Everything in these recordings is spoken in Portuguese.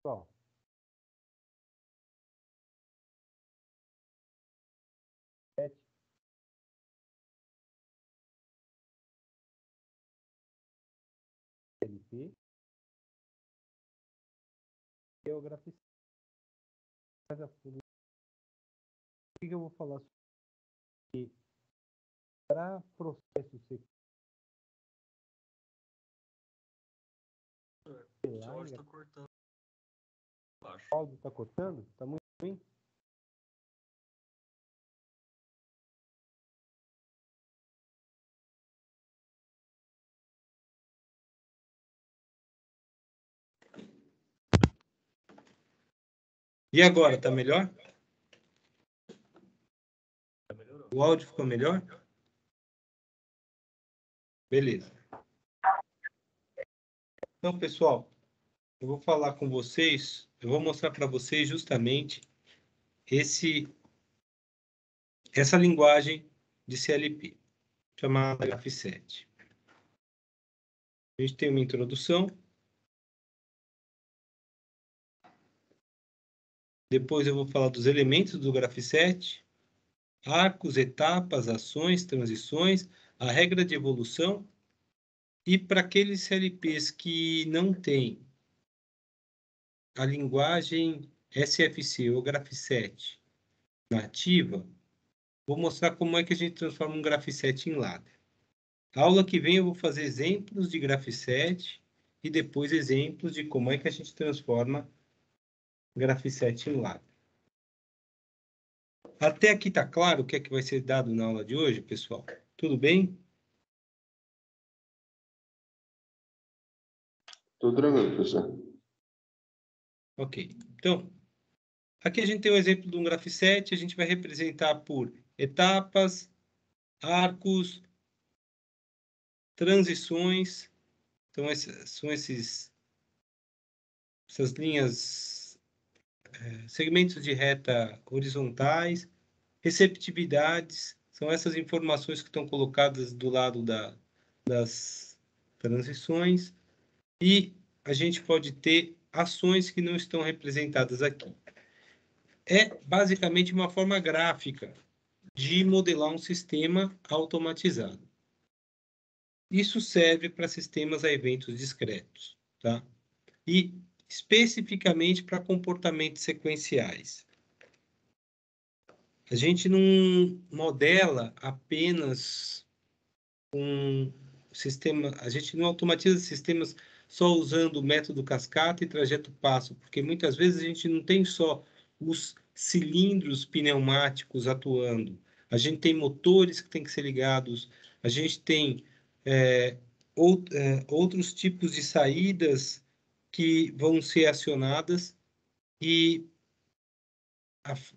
pessoal? LP, geografia. O que eu vou falar sobre para processo sequencial? O áudio está cortando. O áudio está cortando? Está muito ruim? E agora, está melhor? O áudio ficou melhor? Beleza. Então, pessoal, eu vou falar com vocês, eu vou mostrar para vocês justamente essa linguagem de CLP, chamada Graph7. A gente tem uma introdução. Depois eu vou falar dos elementos do Graph7, arcos, etapas, ações, transições, a regra de evolução. E para aqueles CLPs que não têm a linguagem SFC ou Graph7 nativa, vou mostrar como é que a gente transforma um Graph7 em ladder. A aula que vem eu vou fazer exemplos de Graph7 e depois exemplos de como é que a gente transforma Graph7 em ladder. Até aqui está claro o que é que vai ser dado na aula de hoje, pessoal? Tudo bem? Tudo tranquilo, professor. Ok. Então, aqui a gente tem um exemplo de um Graph7, a gente vai representar por etapas, arcos, transições. Então, são essas linhas, segmentos de reta horizontais, receptividades, são essas informações que estão colocadas do lado das transições, e a gente pode ter ações que não estão representadas aqui. É basicamente uma forma gráfica de modelar um sistema automatizado. Isso serve para sistemas a eventos discretos, tá? E especificamente para comportamentos sequenciais. A gente não modela apenas um sistema, a gente não automatiza sistemas só usando o método cascata e trajeto passo, porque muitas vezes a gente não tem só os cilindros pneumáticos atuando, a gente tem motores que têm que ser ligados, a gente tem outros tipos de saídas que vão ser acionadas, e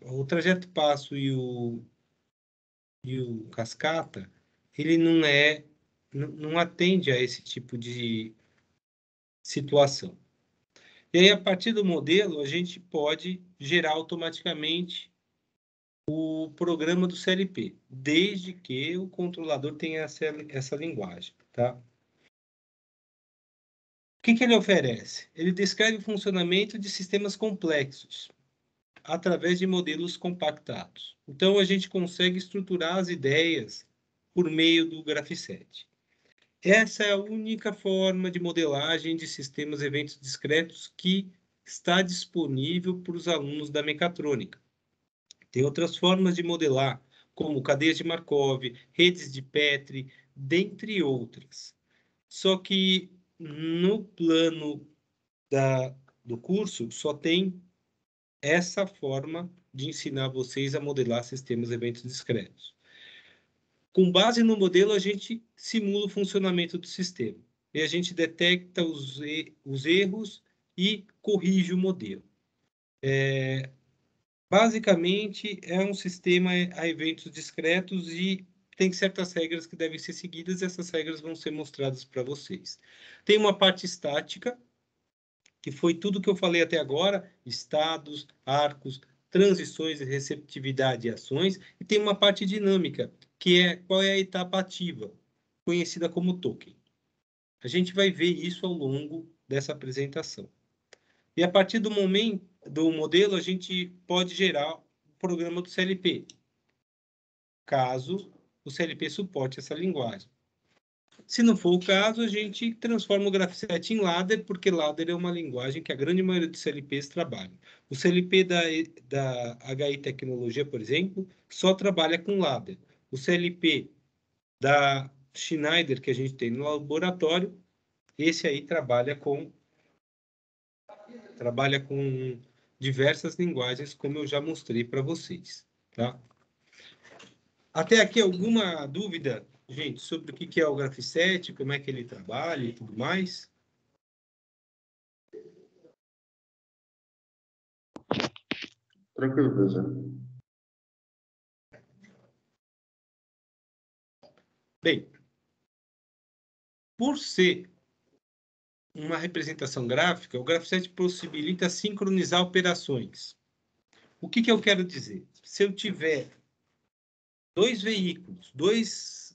o trajeto passo e o cascata, ele não atende a esse tipo de situação. E aí, a partir do modelo, a gente pode gerar automaticamente o programa do CLP, desde que o controlador tenha essa linguagem, tá? O que ele oferece? Ele descreve o funcionamento de sistemas complexos através de modelos compactados. Então, a gente consegue estruturar as ideias por meio do Graph7. Essa é a única forma de modelagem de sistemas eventos discretos que está disponível para os alunos da mecatrônica. Tem outras formas de modelar, como cadeias de Markov, redes de Petri, dentre outras. Só que no plano do curso só tem essa forma de ensinar vocês a modelar sistemas eventos discretos. Com base no modelo, a gente simula o funcionamento do sistema. E a gente detecta os erros e corrige o modelo. Basicamente, é um sistema a eventos discretos e tem certas regras que devem ser seguidas, e essas regras vão ser mostradas para vocês. Tem uma parte estática, que foi tudo que eu falei até agora, estados, arcos, transições, receptividade e ações, e tem uma parte dinâmica, que é qual é a etapa ativa, conhecida como token. A gente vai ver isso ao longo dessa apresentação. E a partir do modelo, a gente pode gerar o programa do CLP, caso o CLP suporte essa linguagem. Se não for o caso, a gente transforma o Graph7 em Ladder, porque Ladder é uma linguagem que a grande maioria dos CLPs trabalha. O CLP da HI Tecnologia, por exemplo, só trabalha com Ladder. O CLP da Schneider, que a gente tem no laboratório, esse aí trabalha com diversas linguagens, como eu já mostrei para vocês, tá? Até aqui alguma dúvida, gente, sobre o que é o Graph7, como é que ele trabalha e tudo mais? Tranquilo, professor. Bem, por ser uma representação gráfica, o Graph7 possibilita sincronizar operações. O que eu quero dizer? Se eu tiver dois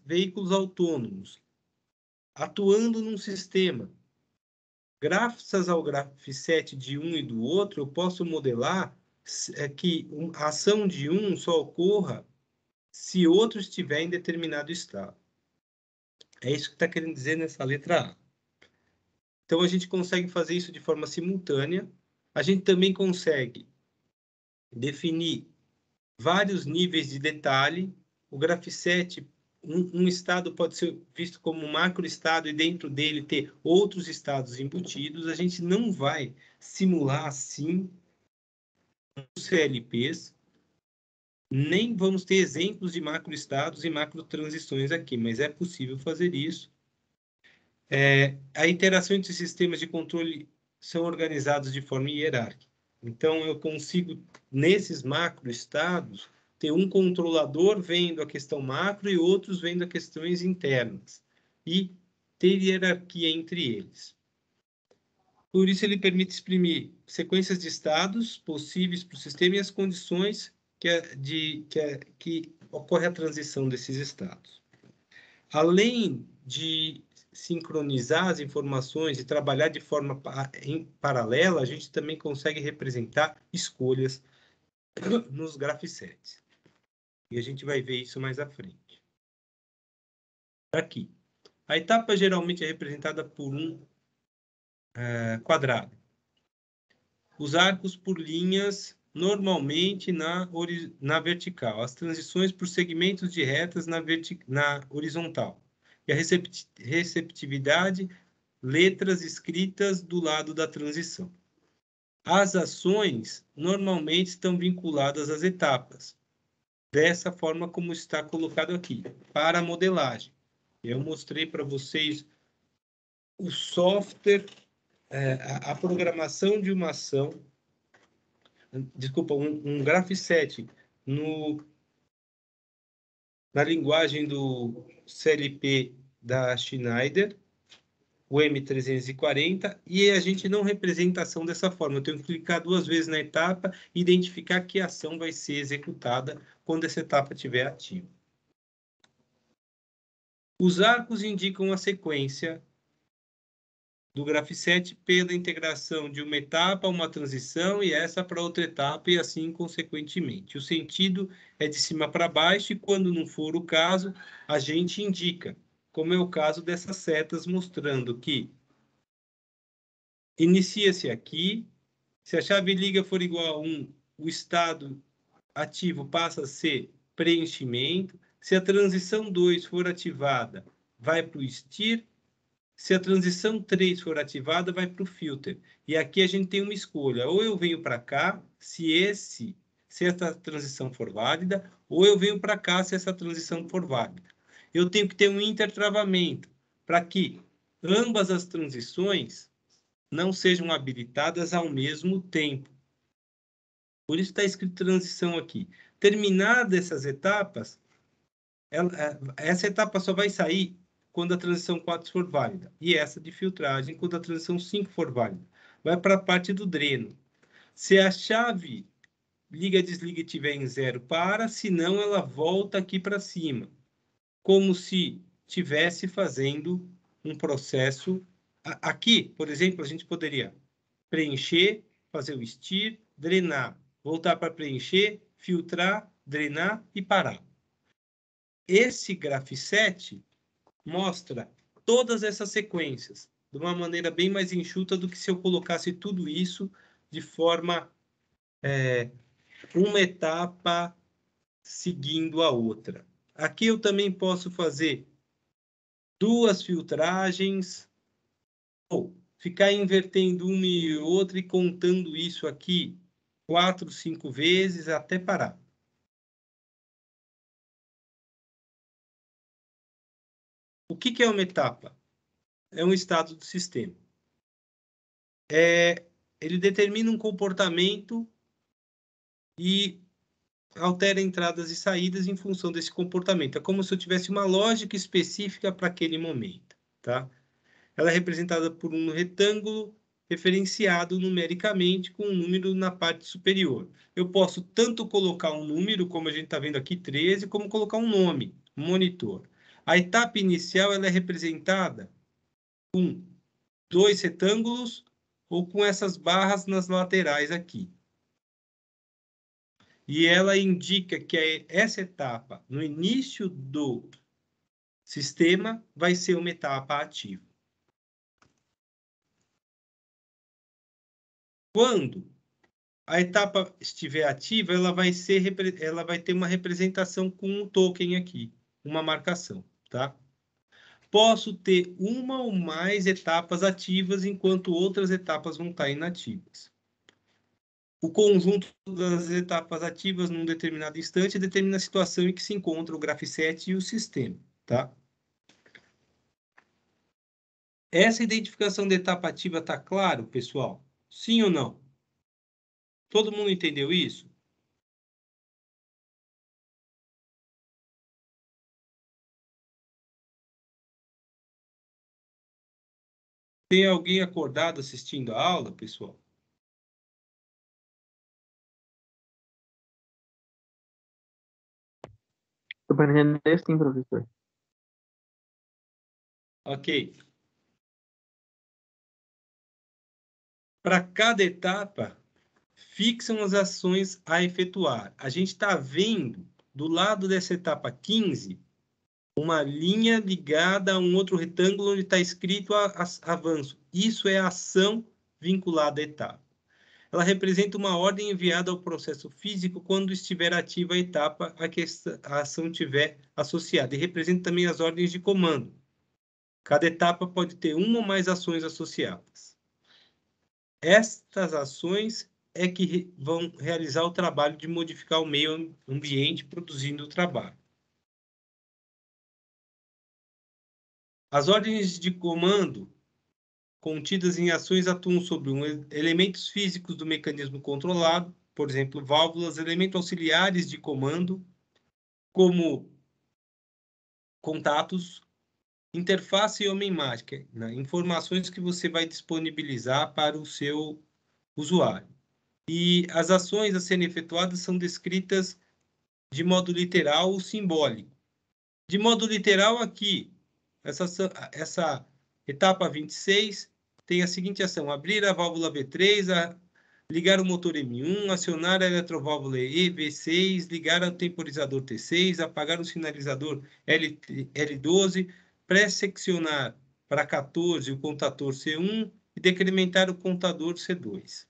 veículos autônomos, atuando num sistema, graças ao Graph7 de um e do outro, eu posso modelar que a ação de um só ocorra se outro estiver em determinado estado. É isso que está querendo dizer nessa letra A. Então, a gente consegue fazer isso de forma simultânea. A gente também consegue definir vários níveis de detalhe. O Graph7, um estado pode ser visto como um macroestado e dentro dele ter outros estados embutidos. A gente não vai simular assim os CLPs, nem vamos ter exemplos de macroestados e macrotransições aqui, mas é possível fazer isso. A interação entre sistemas de controle são organizados de forma hierárquica. Então, eu consigo, nesses macroestados, ter um controlador vendo a questão macro e outros vendo as questões internas. E ter hierarquia entre eles. Por isso, ele permite exprimir sequências de estados possíveis para o sistema e as condições que ocorre a transição desses estados. Além de sincronizar as informações e trabalhar de forma em paralela, a gente também consegue representar escolhas nos Graph7. E a gente vai ver isso mais à frente. Aqui. A etapa geralmente é representada por um quadrado. Os arcos por linhas, normalmente na vertical. As transições por segmentos de retas na horizontal. E a receptividade, letras escritas do lado da transição. As ações normalmente estão vinculadas às etapas, dessa forma como está colocado aqui, para a modelagem. Eu mostrei para vocês o software, a programação de uma ação, desculpa, um Graph7 na linguagem do CLP da Schneider, o M340, e a gente não representa a ação dessa forma. Eu tenho que clicar 2 vezes na etapa e identificar que ação vai ser executada quando essa etapa estiver ativa. Os arcos indicam a sequência do Graph7 pela integração de uma etapa a uma transição e essa para outra etapa e assim consequentemente. O sentido é de cima para baixo e quando não for o caso, a gente indica, como é o caso dessas setas mostrando que inicia-se aqui, se a chave liga for igual a 1, o estado ativo passa a ser preenchimento, se a transição 2 for ativada, vai para o STIR, se a transição 3 for ativada, vai para o filter. E aqui a gente tem uma escolha. Ou eu venho para cá, se essa transição for válida, ou eu venho para cá, se essa transição for válida. Eu tenho que ter um intertravamento para que ambas as transições não sejam habilitadas ao mesmo tempo. Por isso está escrito transição aqui. Terminadas essas etapas, essa etapa só vai sair quando a transição 4 for válida. E essa de filtragem quando a transição 5 for válida. Vai para a parte do dreno. Se a chave liga-desliga estiver em 0, para, senão ela volta aqui para cima. Como se estivesse fazendo um processo. Aqui, por exemplo, a gente poderia preencher, fazer o stir, drenar, voltar para preencher, filtrar, drenar e parar. Esse Graph7 mostra todas essas sequências de uma maneira bem mais enxuta do que se eu colocasse tudo isso de forma uma etapa seguindo a outra. Aqui eu também posso fazer 2 filtragens, ou ficar invertendo uma e outra e contando isso aqui 4, 5 vezes até parar. O que é uma etapa? É um estado do sistema. Ele determina um comportamento e altera entradas e saídas em função desse comportamento. É como se eu tivesse uma lógica específica para aquele momento, tá? Ela é representada por um retângulo referenciado numericamente com um número na parte superior. Eu posso tanto colocar um número, como a gente está vendo aqui, 13, como colocar um nome, um monitor. A etapa inicial ela é representada com 2 retângulos ou com essas barras nas laterais aqui. E ela indica que essa etapa, no início do sistema, vai ser uma etapa ativa. Quando a etapa estiver ativa, ela vai ter uma representação com um token aqui, uma marcação, tá? Posso ter uma ou mais etapas ativas, enquanto outras etapas vão estar inativas. O conjunto das etapas ativas num determinado instante determina a situação em que se encontra o Graph7 e o sistema, tá? Essa identificação de etapa ativa está claro, pessoal? Sim ou não? Todo mundo entendeu isso? Tem alguém acordado assistindo a aula, pessoal? Estou para entender sim, professor. Ok. Para cada etapa, fixam as ações a efetuar. A gente está vendo, do lado dessa etapa 15, uma linha ligada a um outro retângulo onde está escrito avanço. Isso é a ação vinculada à etapa. Ela representa uma ordem enviada ao processo físico quando estiver ativa a etapa a que a ação estiver associada. E representa também as ordens de comando. Cada etapa pode ter uma ou mais ações associadas. Estas ações é que vão realizar o trabalho de modificar o meio ambiente produzindo o trabalho. As ordens de comando contidas em ações atuam sobre elementos físicos do mecanismo controlado, por exemplo, válvulas, elementos auxiliares de comando, como contatos, interface e homem mágica, né? Informações que você vai disponibilizar para o seu usuário. E as ações a serem efetuadas são descritas de modo literal ou simbólico. De modo literal, aqui, essa etapa 26 tem a seguinte ação: abrir a válvula V3, ligar o motor M1, acionar a eletroválvula EV6, ligar o temporizador T6, apagar o sinalizador L12, pré-seccionar para 14 o contador C1 e decrementar o contador C2.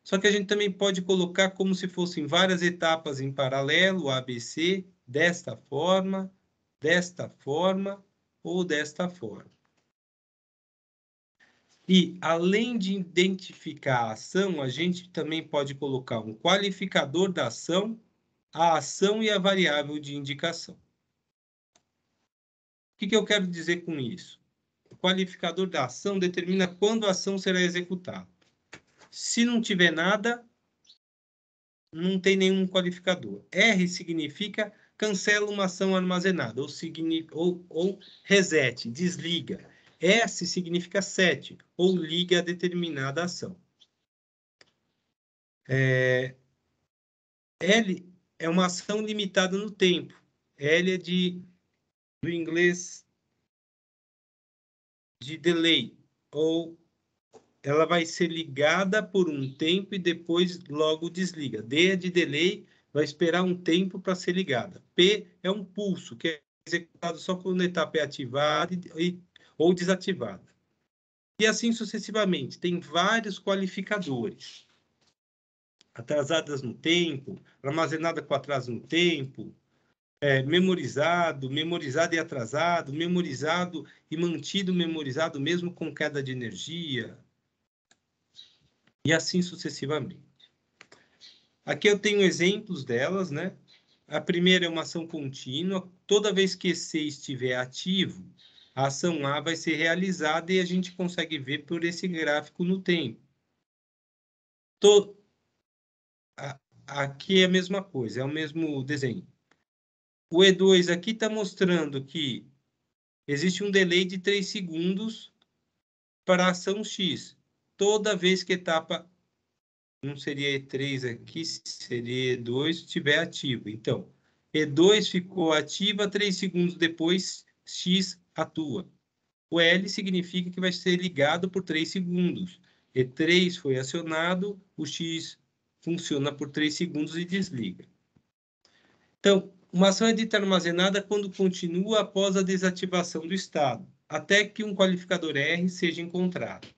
Só que a gente também pode colocar como se fossem várias etapas em paralelo, ABC, desta forma ou desta forma. E, além de identificar a ação, a gente também pode colocar um qualificador da ação, a ação e a variável de indicação. O que eu quero dizer com isso? O qualificador da ação determina quando a ação será executada. Se não tiver nada, não tem nenhum qualificador. R significa cancela uma ação armazenada, ou reset, desliga. S significa set, ou liga a determinada ação. L é uma ação limitada no tempo. L é do inglês de delay, ou ela vai ser ligada por um tempo e depois logo desliga. D é de delay, vai esperar um tempo para ser ligada. P é um pulso, que é executado só quando a etapa é ativada ou desativada. E assim sucessivamente. Tem vários qualificadores. Atrasadas no tempo, armazenada com atraso no tempo, memorizado, memorizado e atrasado, memorizado e mantido memorizado mesmo com queda de energia, e assim sucessivamente. Aqui eu tenho exemplos delas, né? A primeira é uma ação contínua. Toda vez que C estiver ativo, a ação A vai ser realizada e a gente consegue ver por esse gráfico no tempo. Aqui é a mesma coisa, é o mesmo desenho. O E2 aqui está mostrando que existe um delay de 3 segundos para a ação X. Toda vez que a etapa, não seria E3 aqui, seria E2 estiver ativo. Então, E2 ficou ativa, 3 segundos depois, X atua. O L significa que vai ser ligado por 3 segundos. E3 foi acionado, o X funciona por 3 segundos e desliga. Então, uma ação é dita armazenada quando continua após a desativação do estado, até que um qualificador R seja encontrado.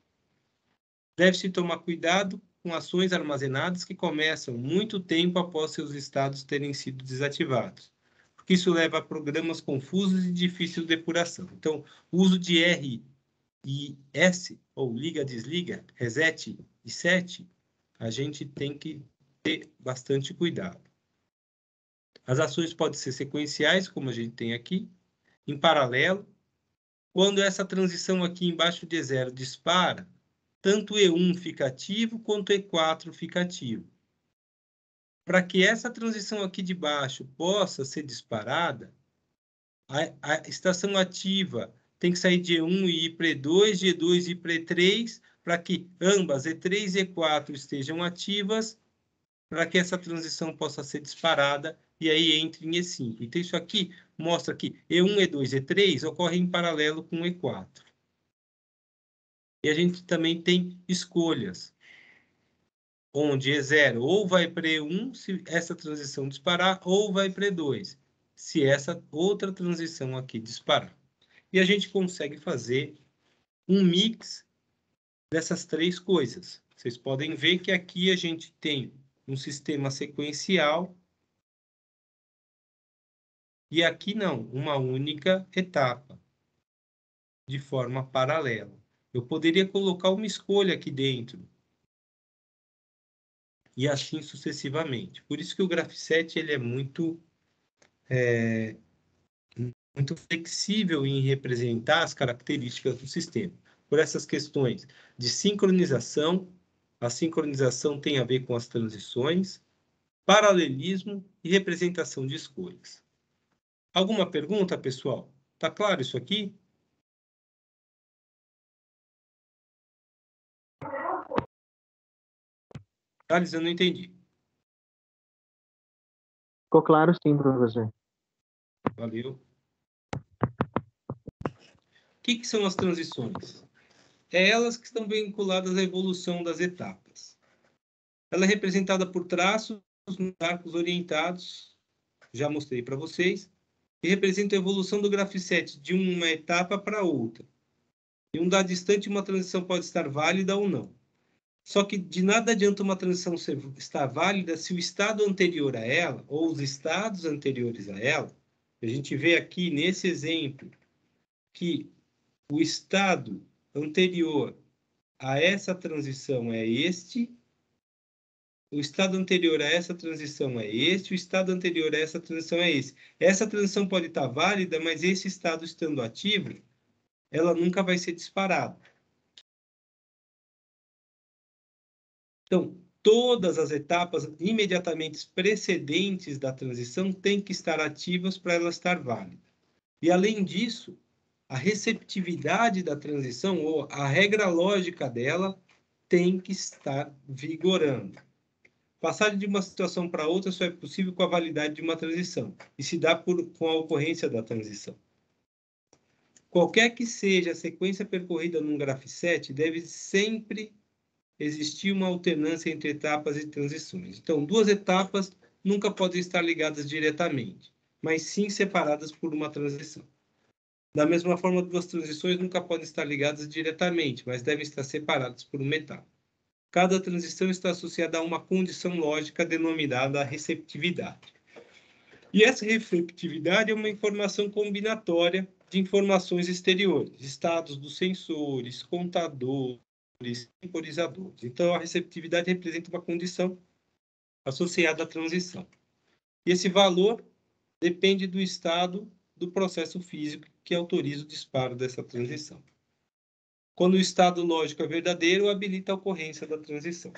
Deve-se tomar cuidado com ações armazenadas que começam muito tempo após seus estados terem sido desativados, porque isso leva a programas confusos e difíceis de depuração. Então, o uso de R e S, ou liga-desliga, reset e set, a gente tem que ter bastante cuidado. As ações podem ser sequenciais, como a gente tem aqui, em paralelo. Quando essa transição aqui embaixo de zero dispara, tanto E1 fica ativo quanto E4 fica ativo. Para que essa transição aqui de baixo possa ser disparada, a estação ativa tem que sair de E1 e ir para E2, de E2 e ir para E3, para que ambas, E3 e E4, estejam ativas, para que essa transição possa ser disparada e aí entre em E5. Então, isso aqui mostra que E1, E2 e E3 ocorrem em paralelo com E4. E a gente também tem escolhas, onde E0 ou vai para E1, se essa transição disparar, ou vai para E2, se essa outra transição aqui disparar. E a gente consegue fazer um mix dessas três coisas. Vocês podem ver que aqui a gente tem um sistema sequencial e aqui não, uma única etapa, de forma paralela. Eu poderia colocar uma escolha aqui dentro, e assim sucessivamente. Por isso que o Graph7 ele é muito flexível em representar as características do sistema. Por essas questões de sincronização, a sincronização tem a ver com as transições, paralelismo e representação de escolhas. Alguma pergunta, pessoal? Tá claro isso aqui? Thales, eu não entendi. Ficou claro sim, professor. Valeu. O que são as transições? É elas que estão vinculadas à evolução das etapas. Ela é representada por traços nos arcos orientados, já mostrei para vocês, que representam a evolução do Graph7 de uma etapa para outra. Em um dado distante, uma transição pode estar válida ou não. Só que de nada adianta uma transição estar válida se o estado anterior a ela, ou os estados anteriores a ela, a gente vê aqui nesse exemplo que o estado anterior a essa transição é este, o estado anterior a essa transição é este, o estado anterior a essa transição é esse. Essa transição pode estar válida, mas esse estado estando ativo, ela nunca vai ser disparada. Então, todas as etapas imediatamente precedentes da transição têm que estar ativas para ela estar válida. E, além disso, a receptividade da transição, ou a regra lógica dela, tem que estar vigorando. Passagem de uma situação para outra só é possível com a validade de uma transição, e se dá com a ocorrência da transição. Qualquer que seja a sequência percorrida num Graph7, deve sempre existir uma alternância entre etapas e transições. Então, duas etapas nunca podem estar ligadas diretamente, mas sim separadas por uma transição. Da mesma forma, duas transições nunca podem estar ligadas diretamente, mas devem estar separadas por uma etapa. Cada transição está associada a uma condição lógica denominada receptividade. E essa receptividade é uma informação combinatória de informações exteriores, estados dos sensores, contadores, temporizadores. Então, a receptividade representa uma condição associada à transição. E esse valor depende do estado do processo físico que autoriza o disparo dessa transição. Quando o estado lógico é verdadeiro, habilita a ocorrência da transição.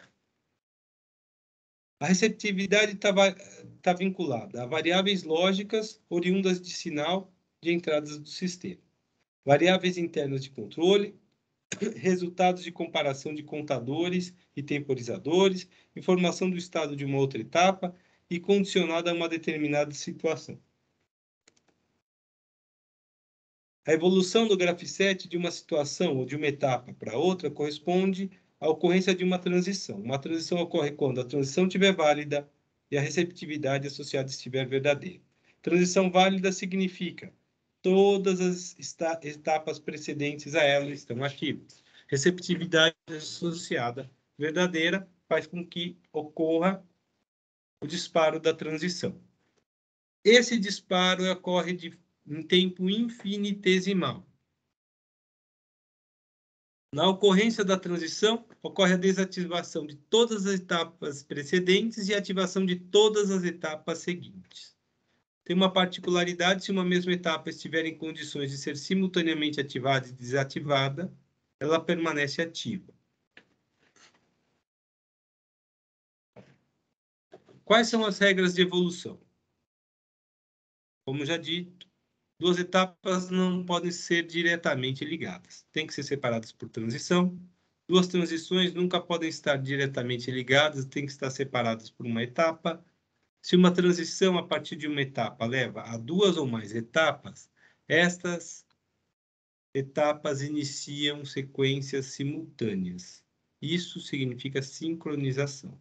A receptividade está vinculada a variáveis lógicas oriundas de sinal de entradas do sistema, variáveis internas de controle, resultados de comparação de contadores e temporizadores, informação do estado de uma outra etapa e condicionada a uma determinada situação. A evolução do grafisete de uma situação ou de uma etapa para outra corresponde à ocorrência de uma transição. Uma transição ocorre quando a transição estiver válida e a receptividade associada estiver verdadeira. Transição válida significa todas as etapas precedentes a ela estão ativas. Receptividade associada verdadeira faz com que ocorra o disparo da transição. Esse disparo ocorre em tempo infinitesimal. Na ocorrência da transição, ocorre a desativação de todas as etapas precedentes e a ativação de todas as etapas seguintes. Tem uma particularidade: se uma mesma etapa estiver em condições de ser simultaneamente ativada e desativada, ela permanece ativa. Quais são as regras de evolução? Como já dito, duas etapas não podem ser diretamente ligadas. Tem que ser separadas por transição. Duas transições nunca podem estar diretamente ligadas, tem que estar separadas por uma etapa. Se uma transição a partir de uma etapa leva a duas ou mais etapas, estas etapas iniciam sequências simultâneas. Isso significa sincronização.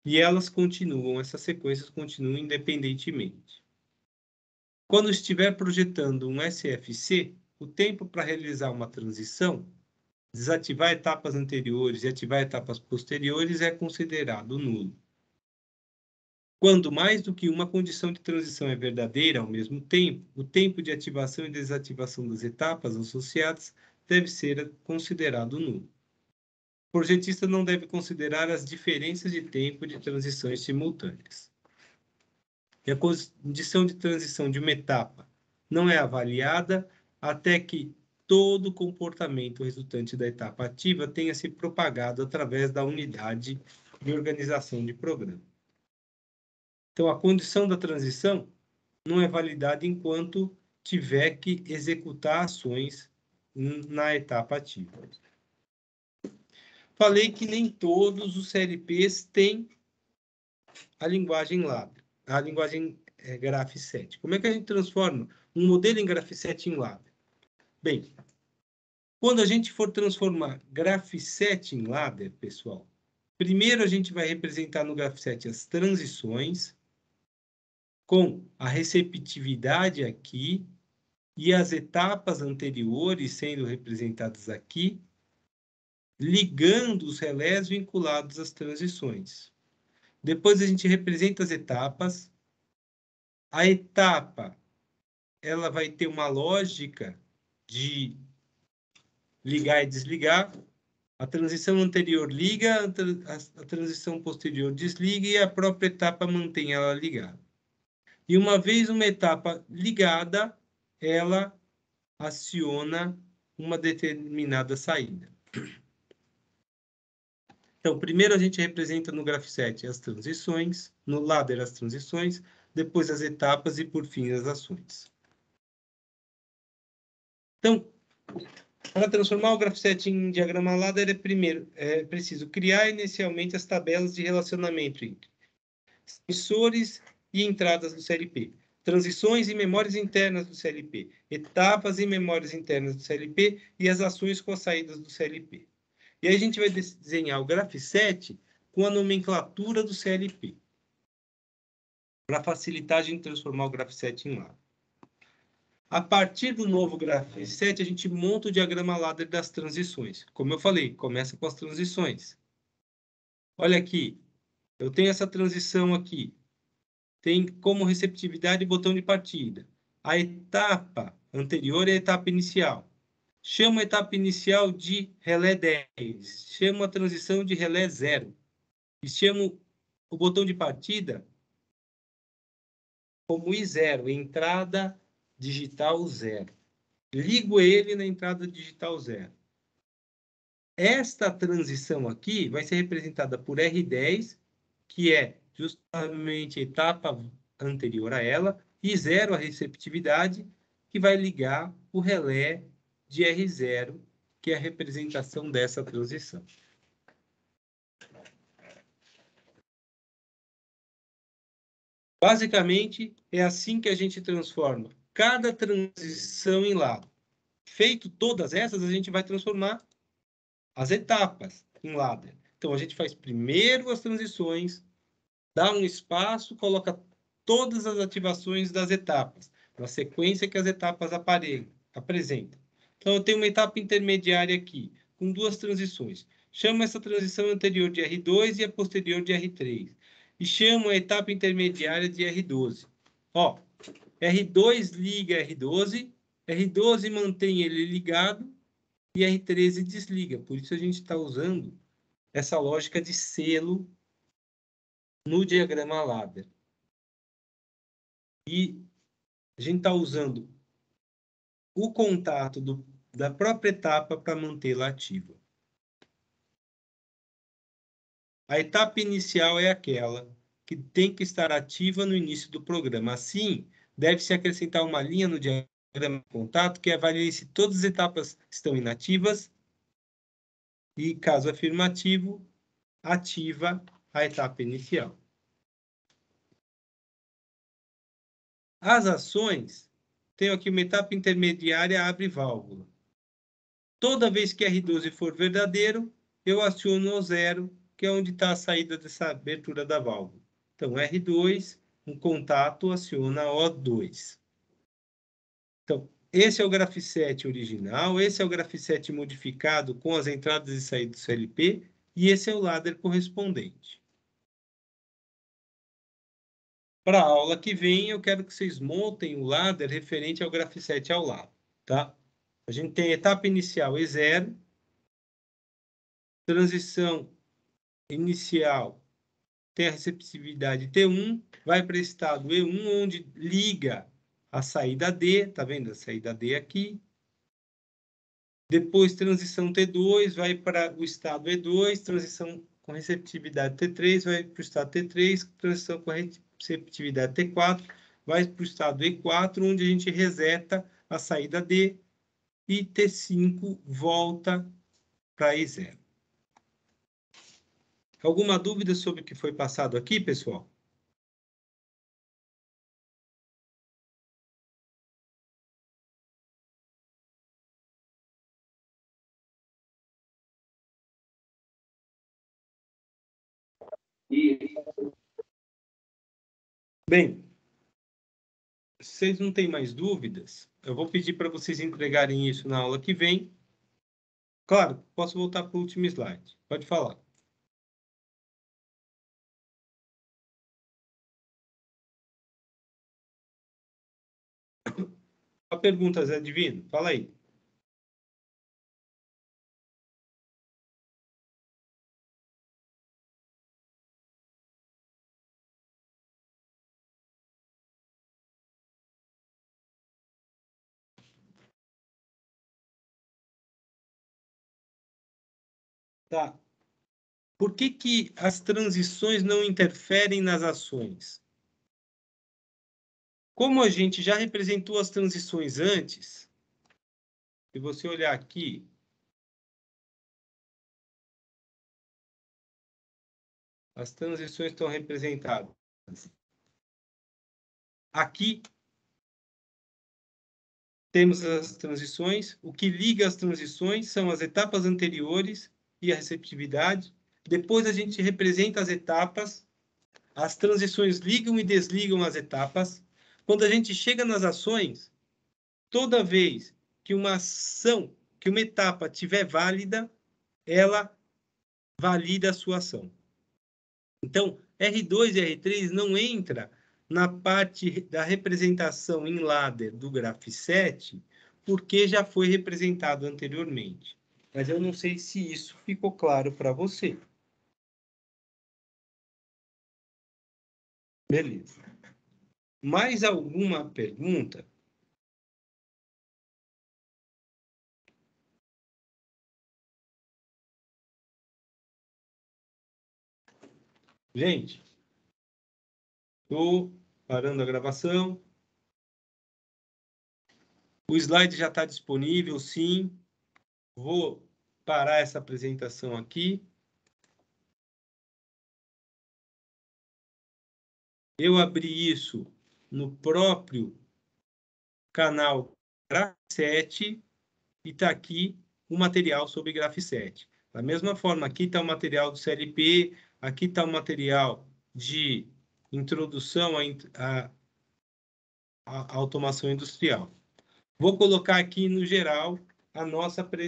E essas sequências continuam independentemente. Quando estiver projetando um SFC, o tempo para realizar uma transição, desativar etapas anteriores e ativar etapas posteriores é considerado nulo. Quando mais do que uma condição de transição é verdadeira ao mesmo tempo, o tempo de ativação e desativação das etapas associadas deve ser considerado nulo. O projetista não deve considerar as diferenças de tempo de transições simultâneas. E a condição de transição de uma etapa não é avaliada até que todo o comportamento resultante da etapa ativa tenha se propagado através da unidade de organização de programa. Então, a condição da transição não é validada enquanto tiver que executar ações na etapa ativa. Falei que nem todos os CLPs têm a linguagem ladder, a linguagem Graph7. Como é que a gente transforma um modelo em Graph7 em ladder? Bem, quando a gente for transformar Graph7 em ladder, pessoal, primeiro a gente vai representar no Graph7 as transições, com a receptividade aqui e as etapas anteriores sendo representadas aqui, ligando os relés vinculados às transições. Depois a gente representa as etapas. A etapa, ela vai ter uma lógica de ligar e desligar. A transição anterior liga, a transição posterior desliga e a própria etapa mantém ela ligada. E uma vez uma etapa ligada, ela aciona uma determinada saída. Então, primeiro a gente representa no Graph7 as transições, no ladder as transições, depois as etapas e, por fim, as ações. Então, para transformar o Graph7 em diagrama ladder, é preciso criar inicialmente as tabelas de relacionamento entre sensores e entradas do CLP, transições e memórias internas do CLP, etapas e memórias internas do CLP e as ações com as saídas do CLP. E aí a gente vai desenhar o Graph7 com a nomenclatura do CLP, para facilitar a gente transformar o Graph7 em ladder. A partir do novo Graph7, a gente monta o diagrama ladder das transições. Como eu falei, começa com as transições. Olha aqui, eu tenho essa transição aqui. Tem como receptividade botão de partida. A etapa anterior é a etapa inicial. Chamo a etapa inicial de relé 10. Chamo a transição de relé 0. E chamo o botão de partida como I0, entrada digital 0. Ligo ele na entrada digital 0. Esta transição aqui vai ser representada por R10, que é justamente a etapa anterior a ela, e 0, a receptividade, que vai ligar o relé de R0, que é a representação dessa transição. Basicamente, é assim que a gente transforma cada transição em ladder. Feito todas essas, a gente vai transformar as etapas em ladder. Então, a gente faz primeiro as transições, dá um espaço, coloca todas as ativações das etapas, na sequência que as etapas apresentam. Então, eu tenho uma etapa intermediária aqui, com duas transições. Chamo essa transição anterior de R2 e a posterior de R3. E chamo a etapa intermediária de R12. Ó, R2 liga R12, R12 mantém ele ligado e R13 desliga. Por isso a gente está usando essa lógica de selo no diagrama ladder. E a gente está usando o contato da própria etapa para mantê-la ativa. A etapa inicial é aquela que tem que estar ativa no início do programa. Assim, deve-se acrescentar uma linha no diagrama de contato que avalie se todas as etapas estão inativas e, caso afirmativo, ativa a etapa inicial. As ações, tenho aqui uma etapa intermediária, abre válvula. Toda vez que R12 for verdadeiro, eu aciono o 0, que é onde está a saída dessa abertura da válvula. Então, R2, um contato, aciona O2. Então, esse é o Graph7 original, esse é o Graph7 modificado com as entradas e saídas do CLP, e esse é o ladder correspondente. Para a aula que vem, eu quero que vocês montem o ladder referente ao Graph7 ao lado, tá? A gente tem etapa inicial E0, transição inicial tem a receptividade T1, vai para o estado E1, onde liga a saída D, tá vendo a saída D aqui. Depois, transição T2, vai para o estado E2, transição com receptividade T3, vai para o estado T3, transição com receptividade T4, vai para o estado E4, onde a gente reseta a saída D, e T5 volta para E0. Alguma dúvida sobre o que foi passado aqui, pessoal? Bem, se vocês não têm mais dúvidas, eu vou pedir para vocês entregarem isso na aula que vem. Claro, posso voltar para o último slide. Pode falar. A pergunta, Zé Divino, fala aí. Tá. Por que que as transições não interferem nas ações? Como a gente já representou as transições antes, se você olhar aqui, as transições estão representadas. Aqui temos as transições. O que liga as transições são as etapas anteriores e a receptividade. Depois a gente representa as etapas. As transições ligam e desligam as etapas. Quando a gente chega nas ações, toda vez que uma ação, que uma etapa estiver válida, ela valida a sua ação. Então, R2 e R3 não entra na parte da representação em ladder do Graph7, porque já foi representado anteriormente. Mas eu não sei se isso ficou claro para você. Beleza. Mais alguma pergunta? Gente, estou parando a gravação. O slide já está disponível, sim. Vou parar essa apresentação aqui. Eu abri isso no próprio canal Graph7 e está aqui o material sobre Graph7. Da mesma forma, aqui está o material do CLP, aqui está o material de introdução à automação industrial. Vou colocar aqui no geral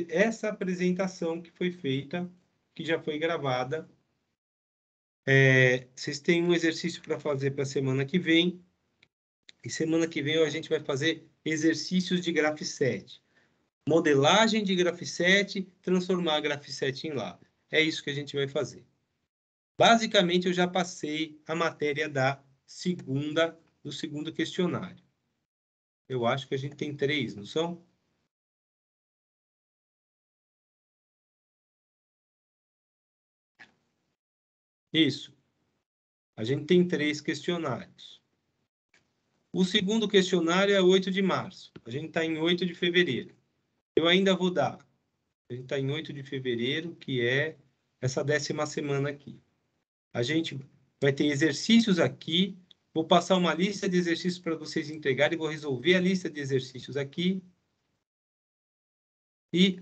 essa apresentação que foi feita, que já foi gravada. Vocês têm um exercício para fazer para a semana que vem. E semana que vem a gente vai fazer exercícios de Graph7. Modelagem de Graph7, transformar Graph7 em ladder. É isso que a gente vai fazer. Basicamente, eu já passei a matéria do segundo questionário. Eu acho que a gente tem 3, não são? Isso. A gente tem 3 questionários. O segundo questionário é 8 de março. A gente está em 8 de fevereiro. Eu ainda vou dar. A gente está em 8 de fevereiro, que é essa 10ª semana aqui. A gente vai ter exercícios aqui. Vou passar uma lista de exercícios para vocês entregarem. Vou resolver a lista de exercícios aqui. E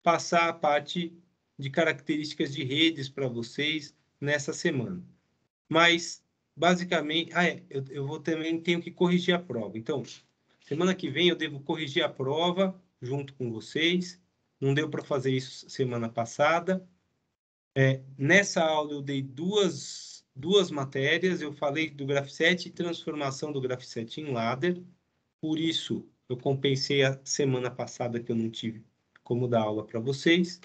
passar a parte de características de redes para vocês nessa semana. Mas, basicamente... eu também tenho que corrigir a prova. Então, semana que vem eu devo corrigir a prova junto com vocês. Não deu para fazer isso semana passada. Nessa aula eu dei duas matérias. Eu falei do Graph7 e transformação do Graph7 em ladder. Por isso, eu compensei a semana passada que eu não tive como dar aula para vocês.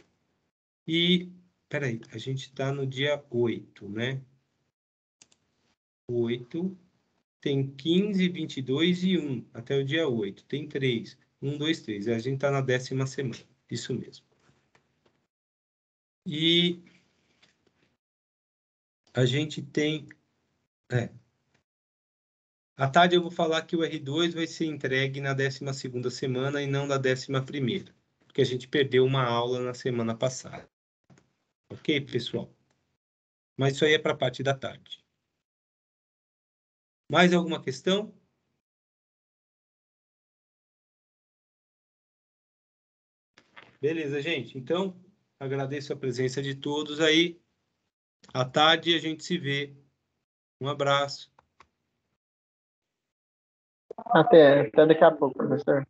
E, peraí, a gente está no dia 8, né? 8, tem 15, 22 e 1, até o dia 8. Tem 3, 1, 2, 3. A gente está na 10ª semana, isso mesmo. E a gente tem... À tarde eu vou falar que o R2 vai ser entregue na 12ª semana e não na 11ª, porque a gente perdeu uma aula na semana passada. Ok, pessoal? Mas isso aí é para a parte da tarde. Mais alguma questão? Beleza, gente. Então, agradeço a presença de todos aí. À tarde a gente se vê. Um abraço. Até daqui a pouco, professor.